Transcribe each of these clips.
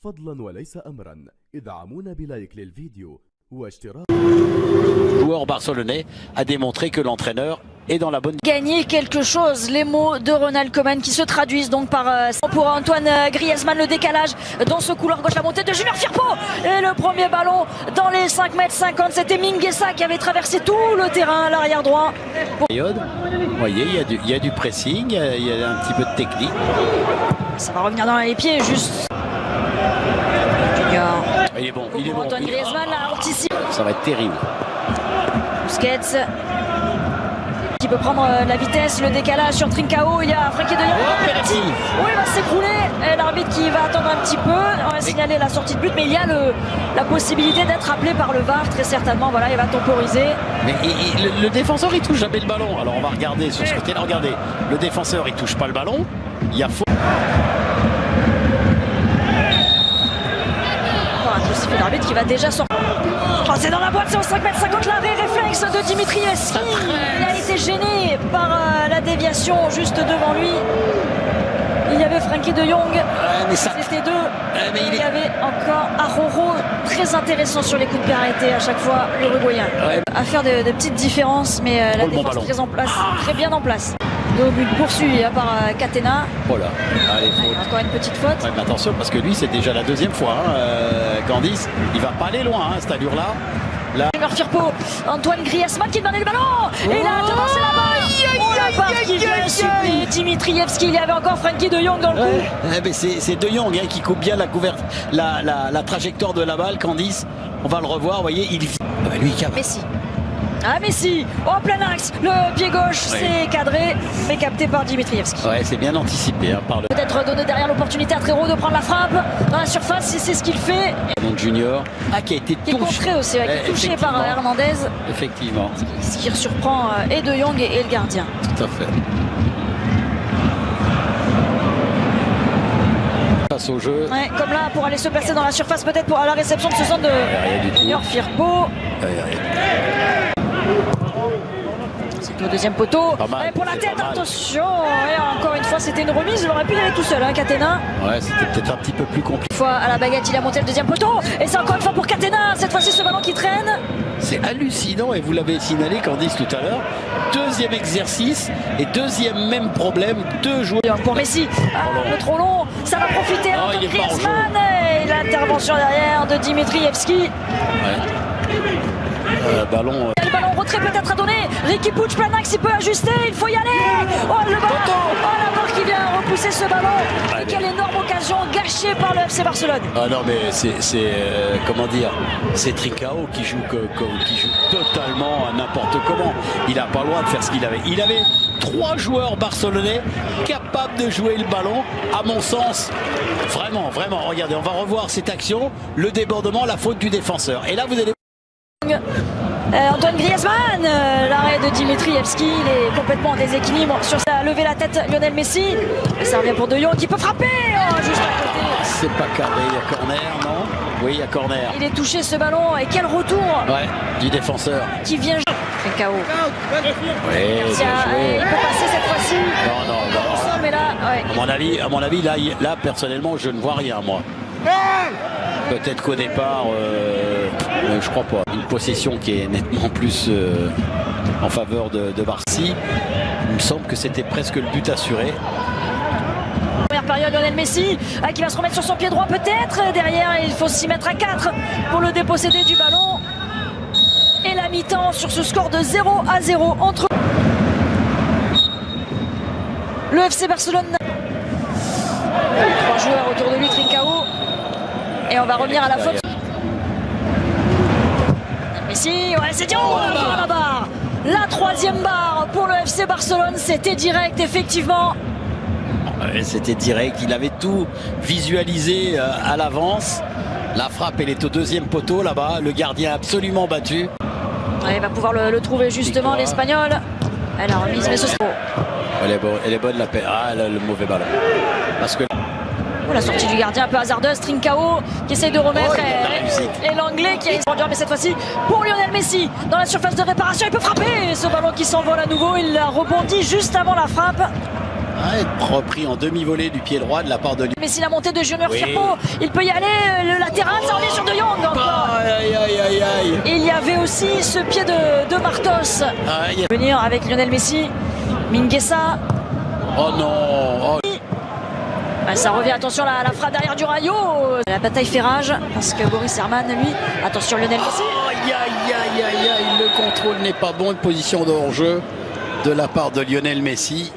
فضلا وليس أمرا ادعمونا بلايك للفيديو واشتراك. Le joueur barcelonais a démontré que l'entraîneur est dans la bonne... Gagner quelque chose, les mots de Ronald Koeman qui se traduisent donc par pour Antoine Griezmann, le décalage dans ce couloir gauche, la montée de Junior Firpo et le premier ballon dans les 5,50 m, c'était Mingueza qui avait traversé tout le terrain à l'arrière droit. Vous voyez, il y a du pressing, il y a un petit peu de technique. Ça va revenir dans les pieds, juste. Junior. Il est bon, il est Pour bon. Antoine Griezmann, là, anticipe. Ça va être terrible. Busquets qui peut prendre la vitesse, le décalage sur Trincao, il y a Frenkie de Jong. Oui, il va s'écrouler, et l'arbitre qui va attendre un petit peu, on va signaler la sortie de but, mais il y a la possibilité d'être appelé par le VAR, très certainement, voilà, il va temporiser. Mais le défenseur il touche jamais le ballon, alors on va regarder sur ce côté-là, regardez, le défenseur il touche pas le ballon, il y a faux. Un sifflet d'arbitre qui va déjà sortir. Oh, c'est dans la boîte, c'est au 5,50 m, l'arrêt réflexe de Dimitrievski. Il a été gêné par la déviation juste devant lui. Il y avait Frenkie de Jong, c'était deux. Il y avait encore Aroro, très intéressant sur les coups de pied arrêtés à chaque fois, l'Uruguayen. À faire de petites différences, mais la défense très en place, très bien en place. Le but poursuivi par Catena. Oh là, allez, faute. Encore une petite faute. Ouais, mais attention, parce que lui, c'est déjà la deuxième fois. Candice, il va pas aller loin, cette allure-là. Junior Firpo, Antoine Griezmann qui demandait le ballon. Et il a devancé la balle. Oh, la part qui vient suppléer Dimitrievski. Il y avait encore Frenkie de Jong dans le coup. Mais c'est de Jong qui coupe bien la trajectoire de la balle, Candice. On va le revoir, vous voyez, il vit. Lui, Messi. Ah Messi, en plein axe, le pied gauche, c'est cadré, mais capté par Dimitrievski. Ouais, c'est bien anticipé par le... Peut-être donner derrière l'opportunité à Trero de prendre la frappe dans la surface, c'est ce qu'il fait. Donc Junior, qui a été touché. Qui est contré aussi, qui est touché par Hernandez. Effectivement. Ce qui surprend et De Jong et le gardien. Tout à fait. Face au jeu. Ouais, comme là, pour aller se placer dans la surface, peut-être pour à la réception de ce centre de Junior Firpo. C'est le deuxième poteau. Mal, pour la tête, attention. Et encore une fois, c'était une remise. Il aurait pu y aller tout seul, Catena. Ouais, c'était peut-être un petit peu plus compliqué. Une fois à la baguette, il a monté le deuxième poteau. Et c'est encore une fois pour Catena. Cette fois-ci, ce ballon qui traîne. C'est hallucinant. Et vous l'avez signalé, Candice, tout à l'heure. Deuxième exercice et deuxième même problème. Deux joueurs. Pour Messi, le trop long. Ça va profiter à Griezmann. Et l'intervention derrière de Dimitrievski. Ballon. Le ballon en retrait peut-être à donner. Riqui Puig, Planax, il peut ajuster. Il faut y aller. Oh, le ballon. Oh, la barre qui vient repousser ce ballon. Et quelle énorme occasion gâchée par le FC Barcelone. Ah non, mais c'est comment dire, c'est Trincao qui joue totalement à n'importe comment. Il n'a pas le droit de faire ce qu'il avait. Il avait trois joueurs barcelonais capables de jouer le ballon. À mon sens, vraiment. Regardez, on va revoir cette action. Le débordement, la faute du défenseur. Et là, vous allez... Antoine Griezmann, l'arrêt de Dimitrievski, il est complètement en déséquilibre sur sa lever la tête Lionel Messi. Ça revient pour De Jong qui peut frapper juste à côté. C'est pas carré, il y a corner, non? Oui, il y a corner. Il est touché ce ballon et quel retour du défenseur. Qui vient KO. Oui, il peut passer cette fois-ci. Non. Mais là, à mon avis, là, personnellement, je ne vois rien, moi. Peut-être qu'au départ, je crois pas. Une possession qui est nettement plus en faveur de Barcy. Il me semble que c'était presque le but assuré. Première période, Lionel Messi qui va se remettre sur son pied droit peut-être. Derrière, il faut s'y mettre à 4 pour le déposséder du ballon. Et la mi-temps sur ce score de 0-0 entre le FC Barcelone. 3 joueurs autour de lui, Trincao. Et on va revenir à la faute. Messi, c'est Dion devant la barre. La troisième barre pour le FC Barcelone, c'était direct effectivement. C'était direct, il avait tout visualisé à l'avance. La frappe, elle est au deuxième poteau là-bas. Le gardien absolument battu. Il va pouvoir le trouver justement, l'Espagnol. Elle a remise, mais ce sera... Elle est bonne la paix. Le mauvais ballon. Parce que... La sortie du gardien un peu hasardeuse, Trincao qui essaye de remettre et l'anglais qui a essayé, mais cette fois-ci pour Lionel Messi dans la surface de réparation, il peut frapper ce ballon qui s'envole à nouveau, il a rebondi juste avant la frappe. Ouais, repris en demi-volée du pied droit de la part de Mais si la montée de Junior Oui. Firpo, il peut y aller, le latéral, ça revient sur De Jong encore. Aïe, aïe, aïe, aïe. Et il y avait aussi ce pied de Martos. Aïe. Venir avec Lionel Messi, Mingueza. Oh non. Oh. Ah, ça revient, attention la frappe derrière du Rayo. La bataille fait rage parce que Boris Herman, lui, attention Lionel Messi. Aïe, aïe, aïe, aïe, aïe. Le contrôle n'est pas bon. Une position de hors-jeu de la part de Lionel Messi.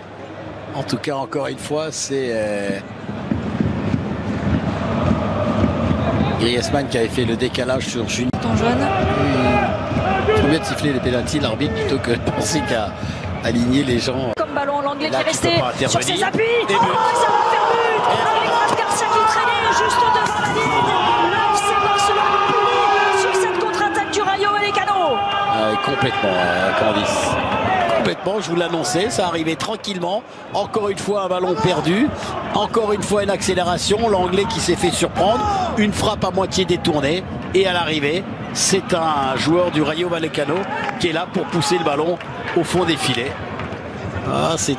En tout cas, encore une fois, c'est Griezmann qui avait fait le décalage sur Junior. Ton jaune. Il faut mieux de siffler les pénaltys, l'arbitre, plutôt que de penser qu'à aligner les gens. Comme ballon, l'anglais qui Là, est tu resté peux pas intervenir. sur ses appuis. Et Oh, but. ça va faire but avec Raf Garcia qui traînait juste devant la ligne. Le FC Barcelone puni sur cette contre-attaque du Rayo Vallecano. Complètement, Candice. Complètement, je vous l'annonçais, ça arrivait tranquillement. Encore une fois, un ballon perdu. Encore une fois, une accélération. L'anglais qui s'est fait surprendre. Une frappe à moitié détournée. Et à l'arrivée, c'est un joueur du Rayo Vallecano qui est là pour pousser le ballon au fond des filets. Ah, c'est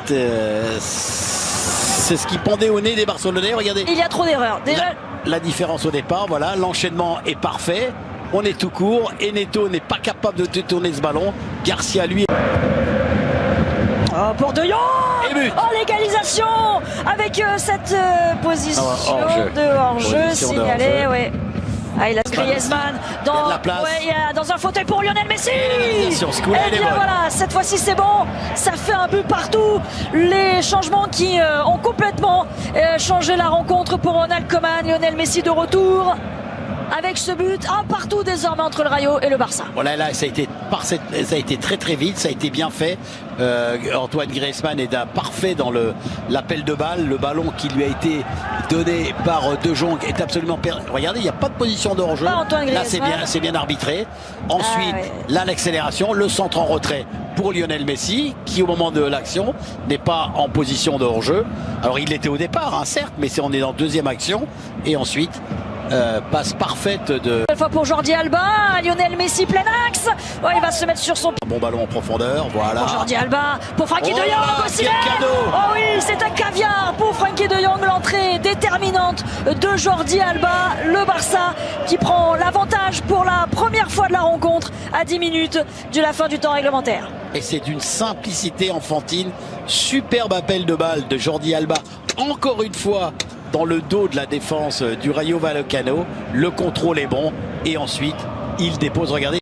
ce qui pendait au nez des Barcelonais. Regardez. Il y a trop d'erreurs. Déjà, La différence au départ, voilà, l'enchaînement est parfait. On est tout court. Eneto n'est pas capable de détourner ce ballon. Garcia, lui. oh, pour De Jong. Et but. Oh, l'égalisation avec cette position hors-jeu. de hors-jeu Position de signalée. hors-jeu. Ouais. Ah, il a Griezmann Il y a de la place. il y a dans un fauteuil pour Lionel Messi. Sur ce coup-là, Et elle est bien bonne. voilà, cette fois-ci c'est bon. Ça fait un but partout. Les changements qui ont complètement changé la rencontre pour Ronald Koeman. Lionel Messi de retour avec ce but. Un partout désormais entre le Rayo et le Barça. Voilà, là, ça a été très très vite, ça a été bien fait. Antoine Griezmann est parfait dans l'appel de balle. Le ballon qui lui a été donné par De Jong est absolument perdu. Regardez, il n'y a pas de position de hors-jeu. Pas Antoine Là, Griezmann. c'est bien arbitré. Ensuite, ouais. là, l'accélération, le centre en retrait pour Lionel Messi, qui au moment de l'action n'est pas en position de hors-jeu. Alors, il l'était au départ, hein, certes, mais on est dans deuxième action. Et ensuite, passe parfaite de... Une fois pour Jordi Alba, Lionel Messi plein axe. Oh, il va se mettre sur son pied. Bon ballon en profondeur, voilà. Pour Jordi Alba, pour Frenkie Oh de là, Jong aussi. quel cadeau. Oh oui, c'est un caviar pour Frenkie de Jong, l'entrée déterminante de Jordi Alba, le Barça qui prend l'avantage pour la première fois de la rencontre à 10 minutes de la fin du temps réglementaire. Et c'est d'une simplicité enfantine. Superbe appel de balle de Jordi Alba. Encore une fois, dans le dos de la défense du Rayo Vallecano. Le contrôle est bon. Et ensuite, il dépose, regardez.